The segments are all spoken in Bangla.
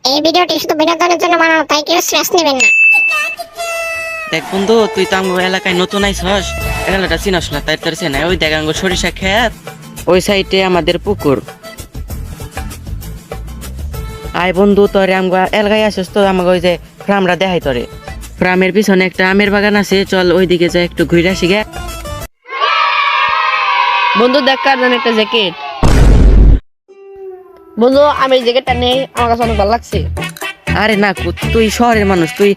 এই ভিডিওটি শুধু বিনোদনের জন্য বানানো, তাই কেউ স্ট্রেস নেবেন না। দেখ বন্ধু, তুই তো আমার এলাকায় নতুন আইসস, এলাকাটা চিনস না, তাই তোর চেনা। ওই দেখ আঙ্গুর সরিষা খেত, ওই সাইডে আমাদের পুকুর। আয় বন্ধু, তোরে আমগা এলাকায় আসস তো আমাকে ওই যে ফ্রামরা দেখাই তোরে। ফ্রামের পিছনে একটা আমের বাগান আছে, চল ওইদিকে যাই একটু ঘুরে আসি গে। বন্ধু দেখ কার জানি একটা জ্যাকেট। বন্ধু আমি এই জ্যাকেটটা নেই, আমার কাছে অনেক ভালো লাগছে। আরে না, তুই শহরের মানুষ, তুই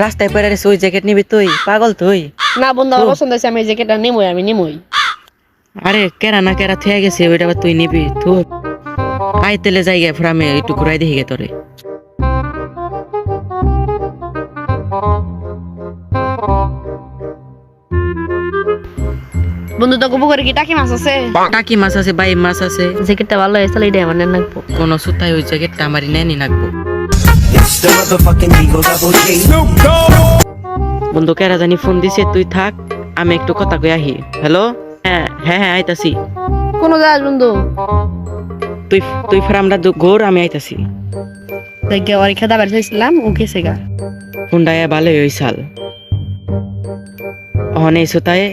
রাস্তায় পড়ে রেছিস, ওই জ্যাকেট নিবি? তুই পাগল তুই। না বন্ধু আমার পছন্দ হয়েছে, আমি এই জ্যাকেটটা নিমই, আমি নিমই। আরে কেরা না কেরা থিয়া গেছে, ওইটা আবার তুই নিবি? তুই আই তেলে যাই গে ফ্রামে, একটু ঘুরাই দেখি গে তোরে। বন্ধু তো পুকুরে কি টাকি মাছ আছে? টাকি মাছ আছে, বাই মাছ আছে। জ্যাকেটটা ভালো হয়েছে, এটা আমার নেন লাগবো। কোন সুতাই ওই জ্যাকেটটা আমারই নেনি লাগবো। বন্ধু কেরা জানি ফোন দিছে, তুই থাক, আমি একটু কথা কই আহি। হ্যালো, হ্যাঁ হ্যাঁ হ্যাঁ আইতাছি। কোন যাস বন্ধু? তুই তুই ফ্রামটা ঘোর, আমি আইতাছি। দেখে ওর খেদা বের হয়েছিলাম, ও গেছে গা। হুন্ডায় ভালোই ওই সাল অহনে সুতায়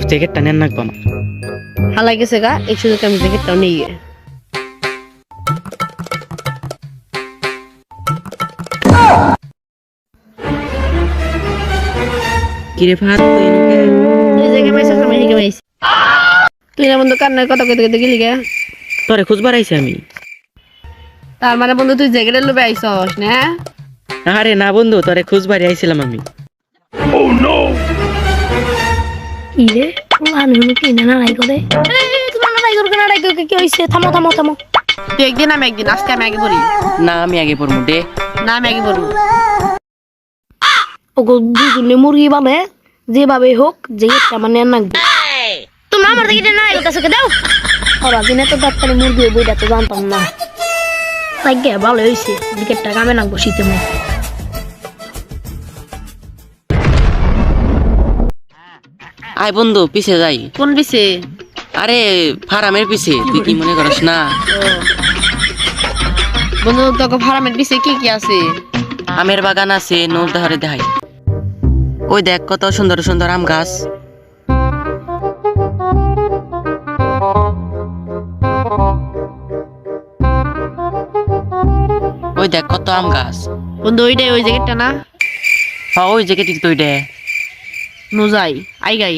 জ্যাকেটটা নেন লাগবো না। হালাই গেছে গা, এই সুযোগে আমি জ্যাকেটটাও নিয়ে গিয়ে। কিরে ফাহাদ, তুই এনুকে? তুই জায়গায় পাইছিস, আমি এদিকে পাইছি। তুই না বন্ধু কান্নার কথা কইতে কইতে গেলি গা। তোরে খুঁজবার আইছি আমি। তার মানে বন্ধু তুই জ্যাকেটের লোভে আইছস না? আরে না বন্ধু, তোরে খুঁজবারই আইছিলাম আমি। কি রে লান হলো কি না লড়াই করে? তোমার লড়াই করে কি হইছে? থামো থামো থামো। তুই একদিন আমি একদিন, আজকে আমি আগে পড়ি। না আমি আগে পড়বো দে। না আমি আগে পড়বো। ওগো দুজনে মুরগি বানে, যেভাবে হোক জ্যাকেটটা আমার নেন লাগবে। তোমরা আমার জ্যাকেটে না এগোতেছো দাও। ওরা দিনে তো ডাক্তারে মুরগি বইটা তো জানতাম না। লাগে ভালো হইছে, জ্যাকেটটা কামে লাগবো শীতে মে। আয় বন্ধু, পিছে যাই। কোন পিছে? আরে ফার্মের পিছে, তুই কি মনে করিস না? বন্ধু তোকে ফার্মের পিছে কি কি আছে? আমের বাগান আছে, নৌর ধারে দেখাই। ওই দেখ কত সুন্দর সুন্দর আম গাছ। ওই দেখ কত আম গাছ। বন্ধু ওইটাই ওই জ্যাকেটটা না? হ্যাঁ ওই জ্যাকেটই তো ওইটা। নো যাই আই গাই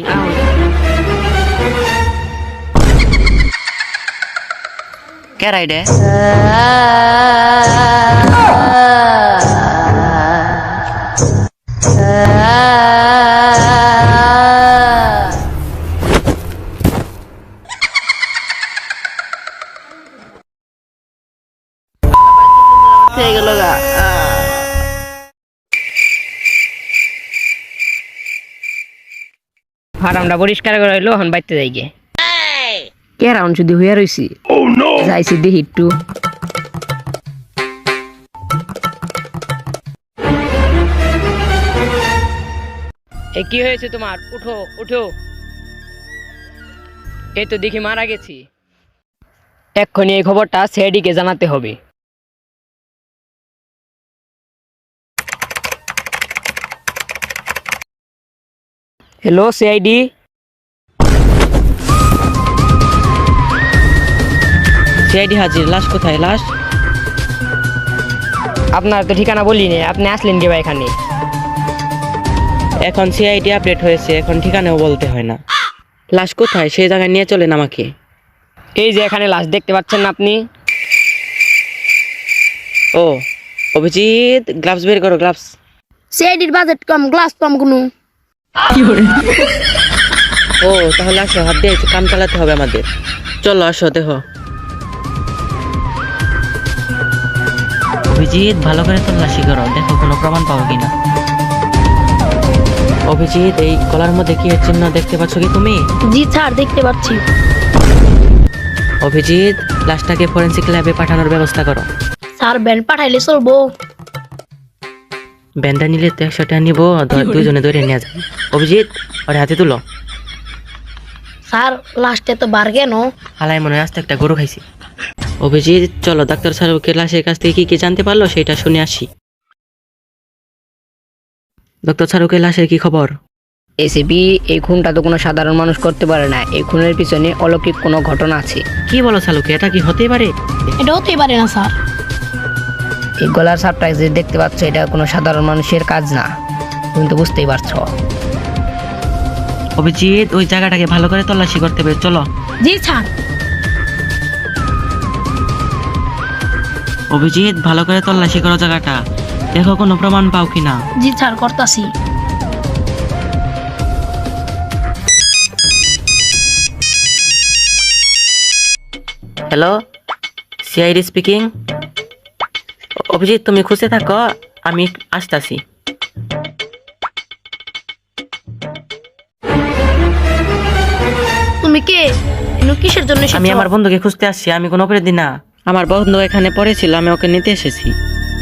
কেরাই ডে? হয়ে গেল গা। ফার্মটা পরিষ্কার করে হইলো, এখন বাইতে যাই গে। কেরাউন শুধু হইয়া রইছি, যাইছি দেখি একটু। এ কি হয়েছে তোমার? উঠো উঠো। এই তো দেখি মারা গেছি। এক্ষুনি এই খবরটা সিআইডিকে জানাতে হবে। Hello CID. সিআইডি হাজির। লাশ কোথায়? লাশ আপনার তো ঠিকানা বলিনি, আপনি আসলেন কি ভাই এখানে? এখন সিআইডি আপডেট হয়েছে, এখন ঠিকানাও বলতে হয় না। লাশ কোথায় সেই জায়গায় নিয়ে চলেন আমাকে। এই যে এখানে লাশ দেখতে পাচ্ছেন না আপনি? ও অভিজিৎ, গ্লাভস বের করো, গ্লাভস। সিআইডির বাজেট কম, গ্লাস কম কোনো। ও তাহলে আসো, হাত দিয়ে কাম চালাতে হবে আমাদের। চলো আসো, দেহ। অভিজিৎ ভালো করে তল্লাশি করো, দেখো কোনো প্রমাণ পাবো কিনা। অভিজিৎ এই গলার মধ্যে কি এর চিহ্ন দেখতে পাচ্ছ কি তুমি? জি স্যার দেখতে পাচ্ছি। অভিজিৎ লাশটাকে ফরেনসিক ল্যাবে পাঠানোর ব্যবস্থা করো। স্যার ব্যান্ড পাঠাইলে চলবো? ব্যান্ডা নিলে তো 100 টাকা নিবো, দুজনে ধরে নিয়ে যাবে। অভিজিৎ ওর হাতে তুলো। স্যার লাস্টে তো বার কেন? হালাই মনে হয় আস্তে একটা গরু খাইছি। অভিজিৎ চলো ডাক্তার সাহেবকে লাশের কাছ থেকে কি কি জানতে পারলো সেটা শুনে আসি। ডাক্তার সাহেবকে লাশের কি খবর? এসিপি, এই খুনটা তো কোনো সাধারণ মানুষ করতে পারে না। এই খুনের পিছনে অলৌকিক কোনো ঘটনা আছে। কি বলো সালুকে, এটা কি হতেই পারে? এটা হতেই পারে না স্যার। এই গলার সাপটা যে দেখতে পাচ্ছ, এটা কোনো সাধারণ মানুষের কাজ না। তুমি তো বুঝতেই পারছো। অভিজিৎ ওই জায়গাটাকে ভালো করে তল্লাশি করতে হবে, চলো। জি স্যার। অভিজিৎ ভালো করে তল্লাশি করো জায়গাটা, দেখো কোনো প্রমাণ পাও কিনা। জি স্যার, করতাছি। Hello, CID speaking. অভিজিৎ তুমি খুঁজে থাকো, আমি আসতেছি। তুমি কে? কিসের জন্য এসেছো? আমি আমার বন্ধুকে খুঁজতে আসছি, আমি কোনো অপরাধী না। আমার বন্ধু এখানে পড়েছিল, আমি ওকে নিতে এসেছি।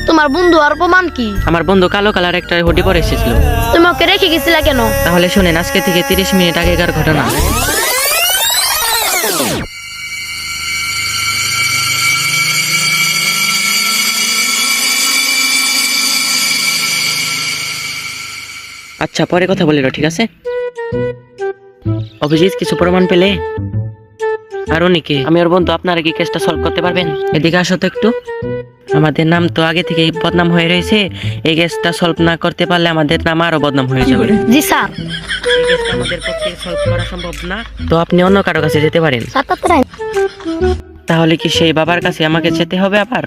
তোমার বন্ধু আর প্রমাণ কি? আমার বন্ধু কালো কালার একটা হুডি পরে এসেছিল। তুমি ওকে রেখে গেছিলা কেন? তাহলে শুনেন, আজকে থেকে 30 মিনিট আগেকার ঘটনা। আচ্ছা পরে কথা বলিল, ঠিক আছে? অভিজিৎ কিছু প্রমাণ পেলে? আর উনিকে আমি ওর বন্ধু, আপনারা কি কেসটা সলভ করতে পারবেন? এদিকে আসো তো একটু। আমাদের নাম তো আগে থেকে বদনাম হয়ে রয়েছে, এই কেসটা সলভ না করতে পারলে আমাদের নাম আরো বদনাম হয়ে যাবে। জি স্যার। এই কেসটা আমাদের পক্ষে সলভ করা সম্ভব না, তো আপনি অন্য কারো কাছে যেতে পারেন। তাহলে কি সেই বাবার কাছে আমাকে যেতে হবে আবার?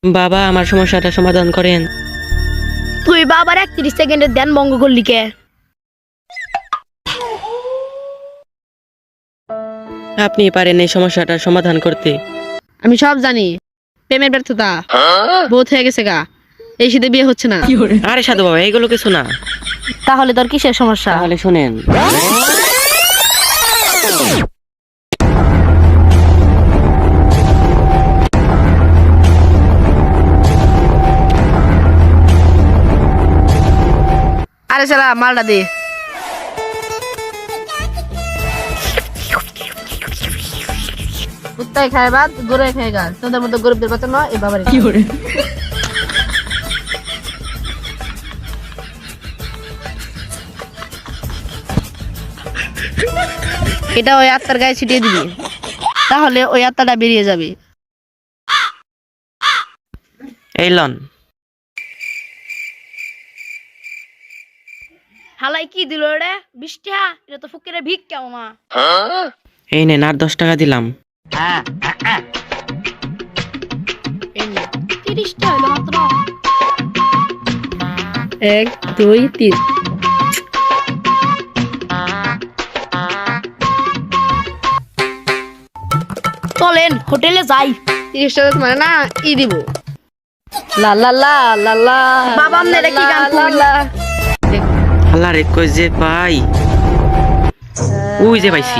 বাবা আমার সমস্যাটা সমাধান করেন। তুই বাবার 31 সেকেন্ডের ধ্যান ভঙ্গ করলি কে? আপনি পারেন এই সমস্যাটার সমাধান করতে। আমি সব জানি। প্রেমের ব্যর্থতা, বোধ হয়ে গেছে গা, এই শীতে বিয়ে হচ্ছে না। আরে সাধু বাবা, এইগুলো কিছু না। তাহলে তোর কিসের সমস্যা? তাহলে শুনেন, আরে শালা মালটা দে। কুত্তায় খায় ভাত, গরুয় খায় গাছ। তোদের মতো গরিবদের বাচ্চা নয়, এই বাবার কি করে। এটা ওই আত্মার গায়ে ছিটিয়ে দিবি, তাহলে ওই আত্মাটা বেরিয়ে যাবে। এই লন। হালাই কি দিল রে? 20 টাকা? এটা তো ফকিরের ভিক কেমন না? এই নেন, আর 10 টাকা দিলাম। 30 টাকা হলো মাত্র। 1 2 3। চলেন হোটেলে যাই। 30 টাকা মানে না, ই দিব। লা লা লা লা লা। বাবা আপনারা কি গান করবেন? আল্লাহ রে, কই যে পাই, ওই যে পাইছি।